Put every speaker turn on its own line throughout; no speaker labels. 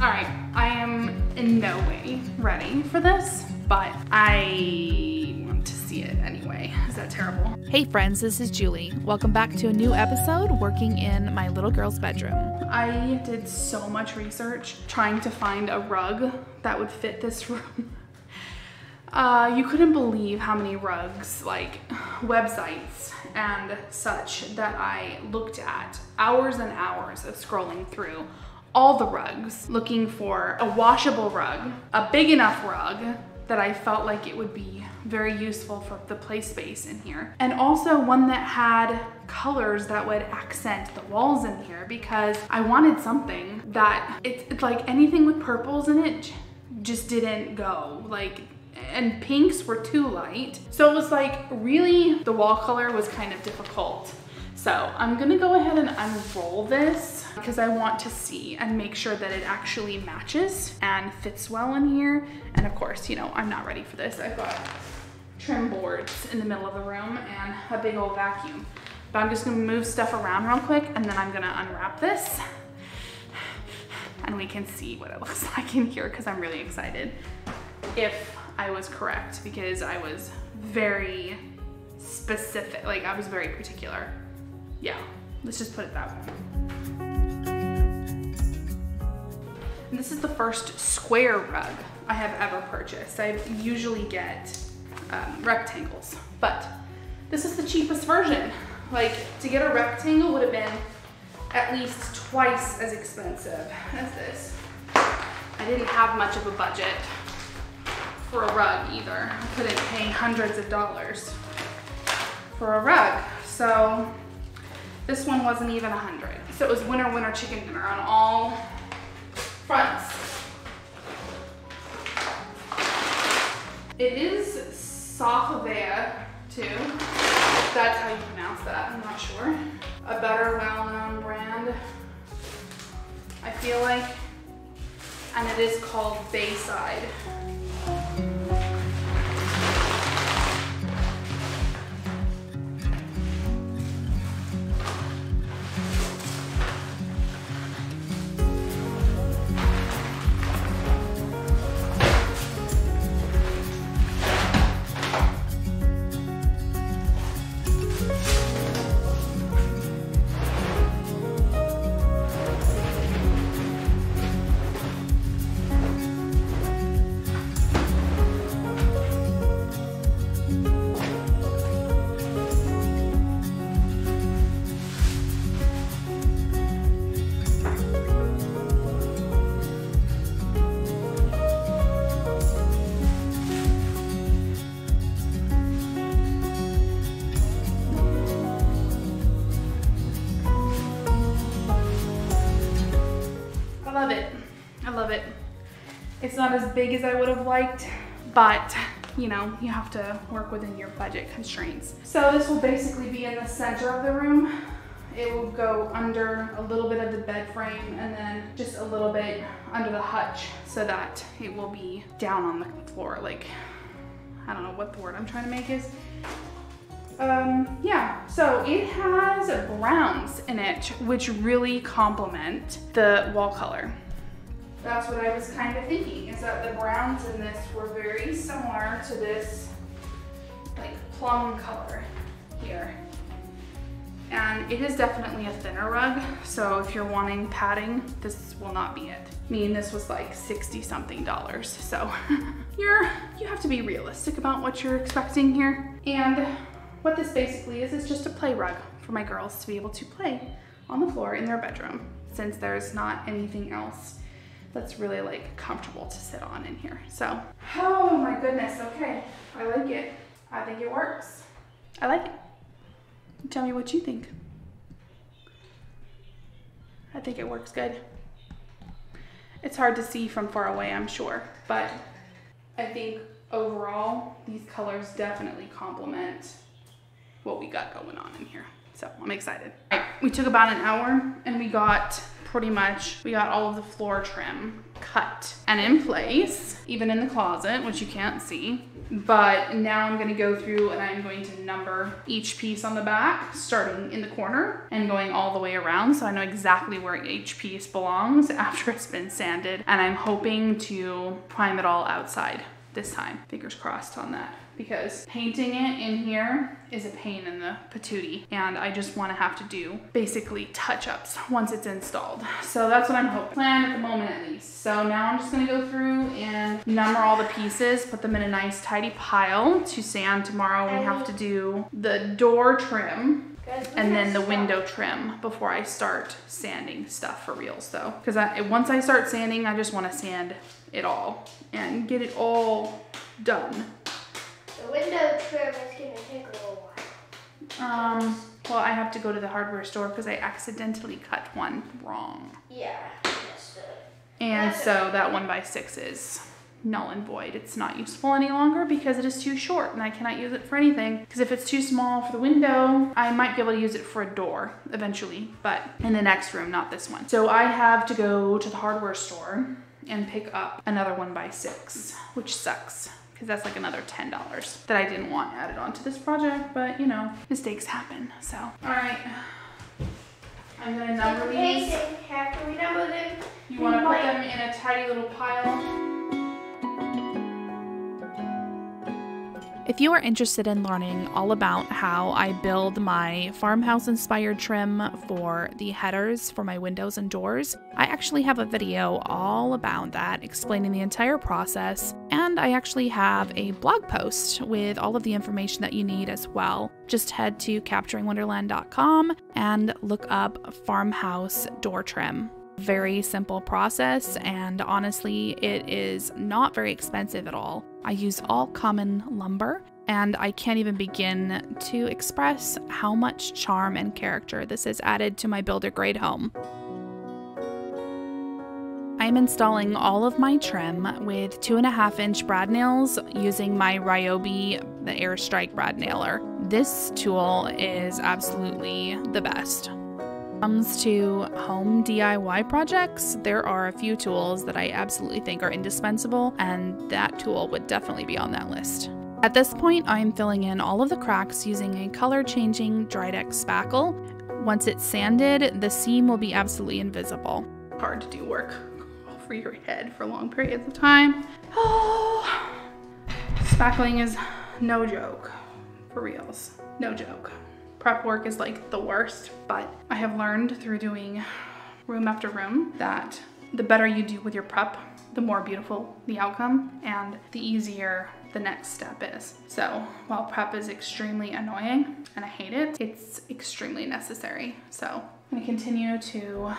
All right, I am in no way ready for this, but I want to see it anyway. Is that terrible?
Hey friends, this is Julie. Welcome back to a new episode working in my little girl's bedroom.
I did so much research trying to find a rug that would fit this room. You couldn't believe how many rugs, like websites and such, that I looked at. Hours and hours of scrolling through all the rugs, looking for a washable rug, a big enough rug that I felt like it would be very useful for the play space in here. And also one that had colors that would accent the walls in here, because I wanted something that, it's like anything with purples in it just didn't go. Like, and pinks were too light. So it was like, really, the wall color was kind of difficult. So I'm gonna go ahead and unroll this because I want to see and make sure that it actually matches and fits well in here. And of course, you know, I'm not ready for this. I've got trim boards in the middle of the room and a big old vacuum. But I'm just gonna move stuff around real quick and then I'm gonna unwrap this and we can see what it looks like in here because I'm really excited if I was correct, because I was very specific, like I was very particular. Yeah, let's just put it that way. And this is the first square rug I have ever purchased. I usually get rectangles, but this is the cheapest version. Like, to get a rectangle would have been at least twice as expensive as this. I didn't have much of a budget for a rug either. I couldn't pay hundreds of dollars for a rug, so this one wasn't even 100. So it was winner, winner, chicken dinner on all fronts. It is Sauvea too. That's how you pronounce that, I'm not sure. A better well-known brand, I feel like. And it is called Bayside. I love it. It's not as big as I would have liked, but you know, you have to work within your budget constraints. So this will basically be in the center of the room. It will go under a little bit of the bed frame and then just a little bit under the hutch so that it will be down on the floor. Like, I don't know what the word I'm trying to make is. Yeah, so it has browns in it, which really complement the wall color. That's what I was kind of thinking, is that the browns in this were very similar to this like plum color here. And it is definitely a thinner rug, so if you're wanting padding, this will not be it. I mean, this was like 60 something dollars, so you have to be realistic about what you're expecting here. And what this basically is just a play rug for my girls to be able to play on the floor in their bedroom, since there's not anything else that's really like comfortable to sit on in here. So, oh my goodness, okay, I like it. I think it works. I like it. Tell me what you think. I think it works good. It's hard to see from far away, I'm sure, but I think overall, these colors definitely complement what we got going on in here. So I'm excited. All right, we took about an hour and we got pretty much, we got all of the floor trim cut and in place, even in the closet, which you can't see. But now I'm gonna go through and I'm going to number each piece on the back, starting in the corner and going all the way around, so I know exactly where each piece belongs after it's been sanded. And I'm hoping to prime it all outside this time. Fingers crossed on that, because painting it in here is a pain in the patootie, and I just want to have to do basically touch-ups once it's installed. So that's what I'm hoping. Plan at the moment at least. So now I'm just going to go through and number all the pieces, put them in a nice tidy pile to sand. Tomorrow we have to do the door trim and then the window trim before I start sanding stuff for reals though. Because once I start sanding, I just want to sand it all and get it all done.
The window trim is going to take a little while.
Well, I have to go to the hardware store because I accidentally cut one wrong.
Yeah.
And so that 1x6 is null and void. It's not useful any longer because it is too short and I cannot use it for anything. Because if it's too small for the window, I might be able to use it for a door eventually, but in the next room, not this one. So I have to go to the hardware store and pick up another 1x6, which sucks because that's like another $10 that I didn't want added onto this project, but you know, mistakes happen. So, all right, I'm gonna number these.
After we number them,
You want to put them in a tidy little pile.
If you are interested in learning all about how I build my farmhouse-inspired trim for the headers for my windows and doors, I actually have a video all about that, explaining the entire process, and I actually have a blog post with all of the information that you need as well. Just head to capturingwonderland.com and look up farmhouse door trim. Very simple process, and honestly, it is not very expensive at all. I use all common lumber, and I can't even begin to express how much charm and character this has added to my builder grade home. I'm installing all of my trim with 2.5-inch brad nails using my Ryobi, the Airstrike brad nailer. This tool is absolutely the best. When it comes to home DIY projects, there are a few tools that I absolutely think are indispensable, and that tool would definitely be on that list. At this point, I'm filling in all of the cracks using a color-changing Drydeck spackle. Once it's sanded, the seam will be absolutely invisible.
Hard to do work over your head for long periods of time. Oh, spackling is no joke, for reals, no joke. Prep work is like the worst, but I have learned through doing room after room that the better you do with your prep, the more beautiful the outcome and the easier the next step is. So while prep is extremely annoying and I hate it, it's extremely necessary. So I'm gonna continue to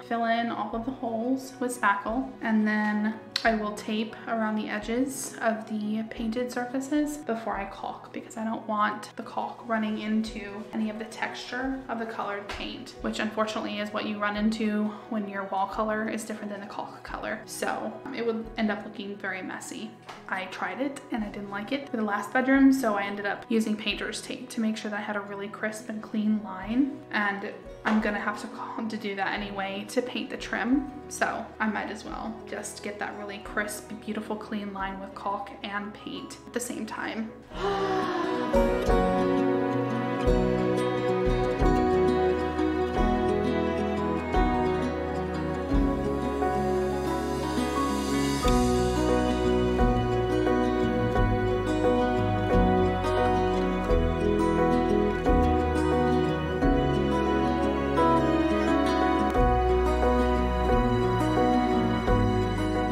fill in all of the holes with spackle, and then I will tape around the edges of the painted surfaces before I caulk, because I don't want the caulk running into any of the texture of the colored paint, which unfortunately is what you run into when your wall color is different than the caulk color. So it would end up looking very messy. I tried it and I didn't like it for the last bedroom, so I ended up using painter's tape to make sure that I had a really crisp and clean line, and I'm gonna have to do that anyway to paint the trim, so I might as well just get that really crisp, beautiful, clean line with caulk and paint at the same time.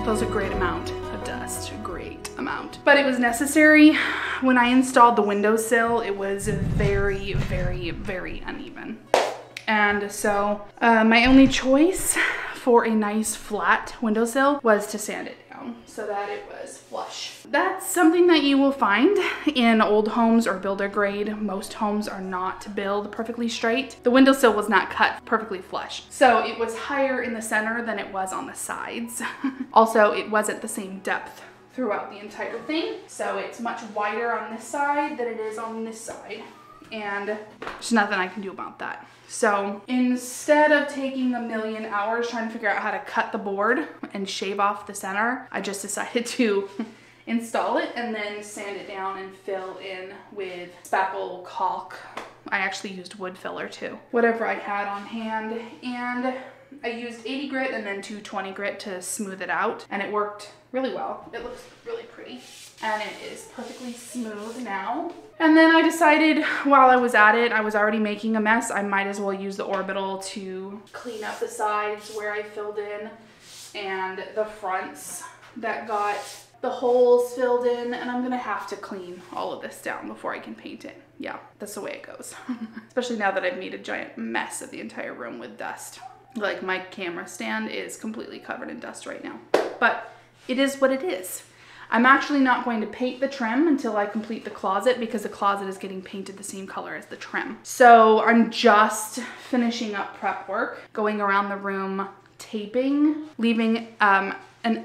That was a great amount of dust, a great amount. But it was necessary. When I installed the windowsill, it was very, very, very uneven. And so my only choice for a nice flat windowsill was to sand it down so that it was flush. That's something that you will find in old homes or builder grade. Most homes are not built perfectly straight. The windowsill was not cut perfectly flush, so it was higher in the center than it was on the sides. Also, it wasn't the same depth throughout the entire thing, so it's much wider on this side than it is on this side. and there's nothing I can do about that. So instead of taking a million hours trying to figure out how to cut the board and shave off the center, I just decided to install it and then sand it down and fill in with spackle caulk. I actually used wood filler too. Whatever I had on hand, and I used 80 grit and then 220 grit to smooth it out, and it worked really well. It looks really pretty and it is perfectly smooth now. And then I decided while I was at it, I was already making a mess, I might as well use the orbital to clean up the sides where I filled in and the fronts that got the holes filled in, and I'm gonna have to clean all of this down before I can paint it. Yeah, that's the way it goes. Especially now that I've made a giant mess of the entire room with dust. Like my camera stand is completely covered in dust right now, but it is what it is. I'm actually not going to paint the trim until I complete the closet because the closet is getting painted the same color as the trim. So I'm just finishing up prep work, going around the room, taping, leaving an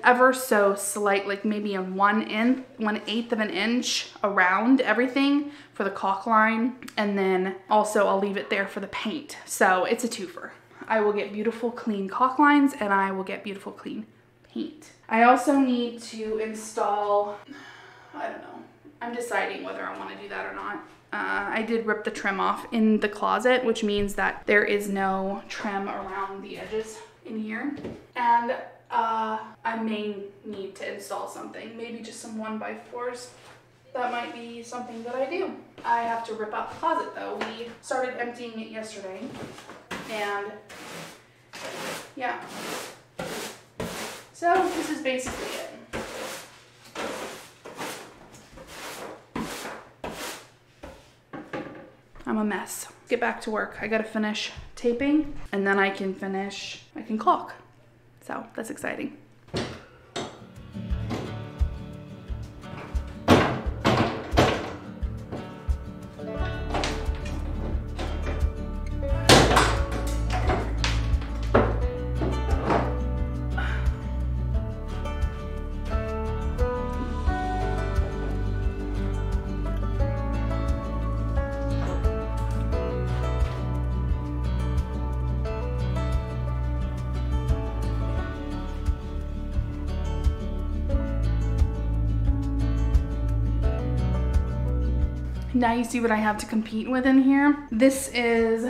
ever so slight, like maybe a 1/8 of an inch around everything for the caulk line. And then also I'll leave it there for the paint. So it's a twofer. I will get beautiful clean caulk lines and I will get beautiful clean paint. I also need to install, I don't know, I'm deciding whether I want to do that or not. I did rip the trim off in the closet, which means that there is no trim around the edges in here. And I may need to install something, maybe just some 1x4s. That might be something that I do. I have to rip out the closet though. We started emptying it yesterday, and yeah. So this is basically it. I'm a mess. Get back to work. I gotta finish taping and then I can caulk. So that's exciting. Now you see what I have to compete with in here. This is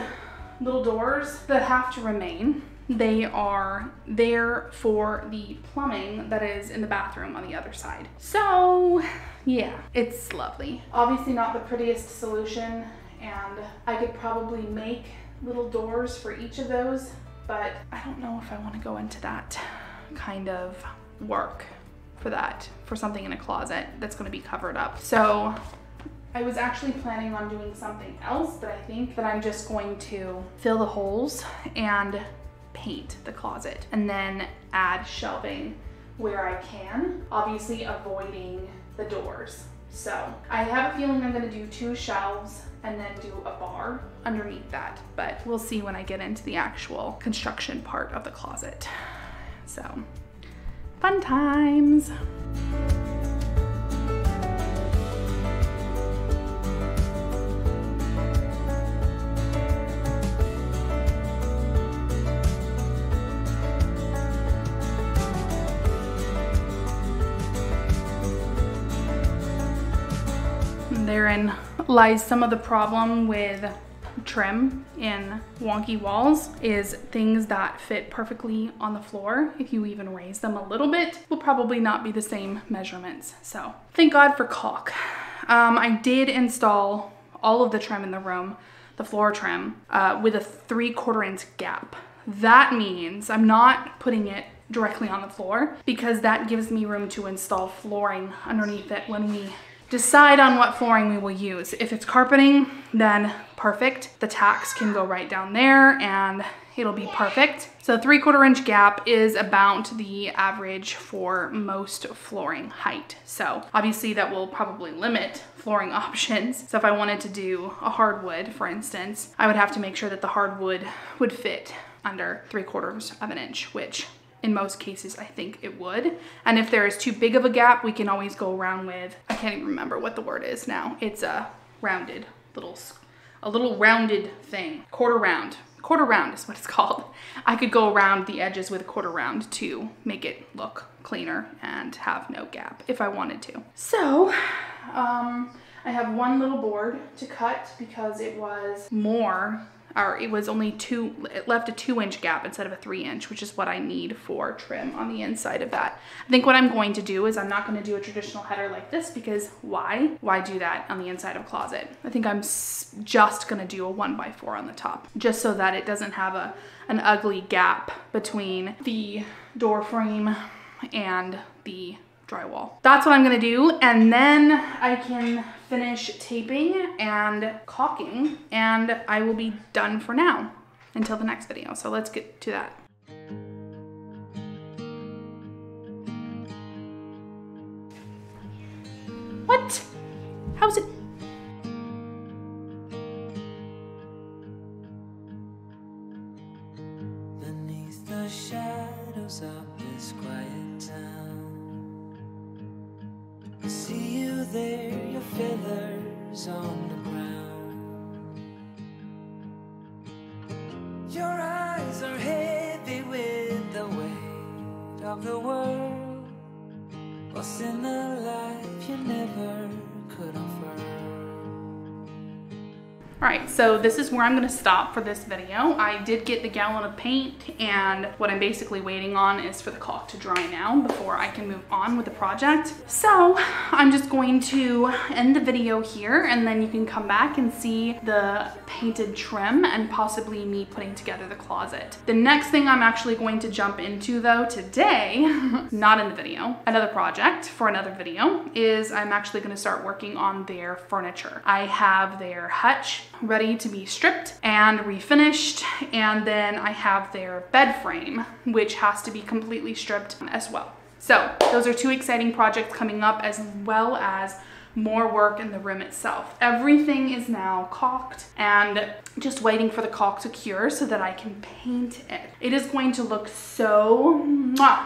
little doors that have to remain. They are there for the plumbing that is in the bathroom on the other side. So yeah, it's lovely. Obviously not the prettiest solution, and I could probably make little doors for each of those, but I don't know if I want to go into that kind of work for something in a closet that's going to be covered up. So I was actually planning on doing something else, but I think that I'm just going to fill the holes and paint the closet and then add shelving where I can, obviously avoiding the doors. So I have a feeling I'm gonna do 2 shelves and then do a bar underneath that, but we'll see when I get into the actual construction part of the closet. So fun times. Therein lies some of the problem with trim in wonky walls, is things that fit perfectly on the floor. If you even raise them a little bit, will probably not be the same measurements. So thank God for caulk. I did install all of the trim in the room, the floor trim, with a 3/4 inch gap. That means I'm not putting it directly on the floor because that gives me room to install flooring underneath it when we decide on what flooring we will use. If it's carpeting, then perfect. The tacks can go right down there and it'll be perfect. So 3/4 inch gap is about the average for most flooring height. So obviously that will probably limit flooring options. So if I wanted to do a hardwood, for instance, I would have to make sure that the hardwood would fit under 3/4 of an inch, which in most cases, I think it would. And if there is too big of a gap, we can always go around with, I can't even remember what the word is now. It's a rounded little a little rounded thing, quarter round. Quarter round is what it's called. I could go around the edges with a quarter round to make it look cleaner and have no gap if I wanted to. So, I have one little board to cut because it was only it left a 2-inch gap instead of a 3-inch, which is what I need for trim on the inside of that. I think what I'm going to do is I'm not going to do a traditional header like this because why? Why do that on the inside of a closet? I think I'm just going to do a 1x4 on the top, just so that it doesn't have an ugly gap between the door frame and the drywall. That's what I'm gonna do, and then I can finish taping and caulking, and I will be done for now until the next video. So let's get to that. What? How's it?
Beneath the shadows of this quiet town, I see you there, your feathers on the ground. Your eyes are heavy with the weight of the world. What's in the life you never could offer?
All right, so this is where I'm gonna stop for this video. I did get the gallon of paint, and what I'm basically waiting on is for the caulk to dry now before I can move on with the project. So I'm just going to end the video here, and then you can come back and see the painted trim and possibly me putting together the closet. The next thing I'm actually going to jump into though today, not in the video, another project for another video, is I'm actually gonna start working on their furniture. I have their hutch ready to be stripped and refinished, and then I have their bed frame, which has to be completely stripped as well. So those are 2 exciting projects coming up, as well as more work in the room itself. Everything is now caulked and just waiting for the caulk to cure so that I can paint it. It is going to look so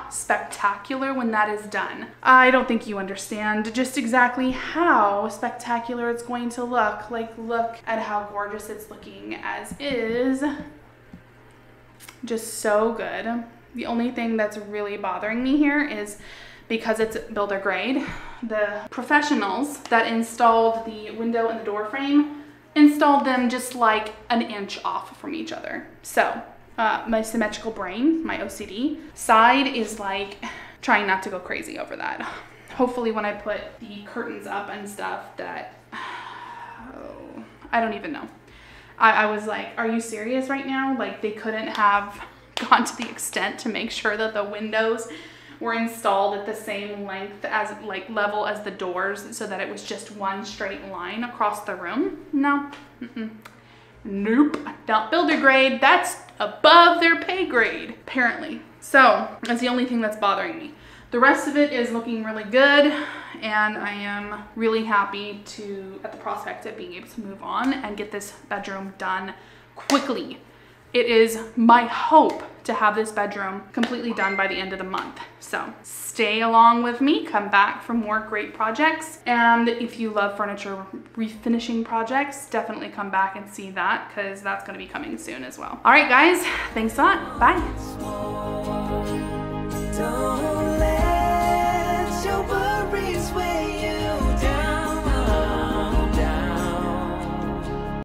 spectacular when that is done. I don't think you understand just exactly how spectacular it's going to look. Like, look at how gorgeous it's looking as is. Just so good. The only thing that's really bothering me here is because it's builder grade, the professionals that installed the window and the door frame installed them just like an inch off from each other. So my symmetrical brain, my OCD side, is like trying not to go crazy over that. Hopefully when I put the curtains up and stuff that, I don't even know. I was like, are you serious right now? Like, they couldn't have gone to the extent to make sure that the windows were installed at the same length as, like, level as the doors, so that it was just one straight line across the room. No, nope, not builder grade. That's above their pay grade, apparently. So that's the only thing that's bothering me. The rest of it is looking really good, and I am really happy at the prospect of being able to move on and get this bedroom done quickly. It is my hope to have this bedroom completely done by the end of the month. So stay along with me, come back for more great projects. And if you love furniture refinishing projects, definitely come back and see that, because that's gonna be coming soon as well. All right, guys, thanks a lot, bye.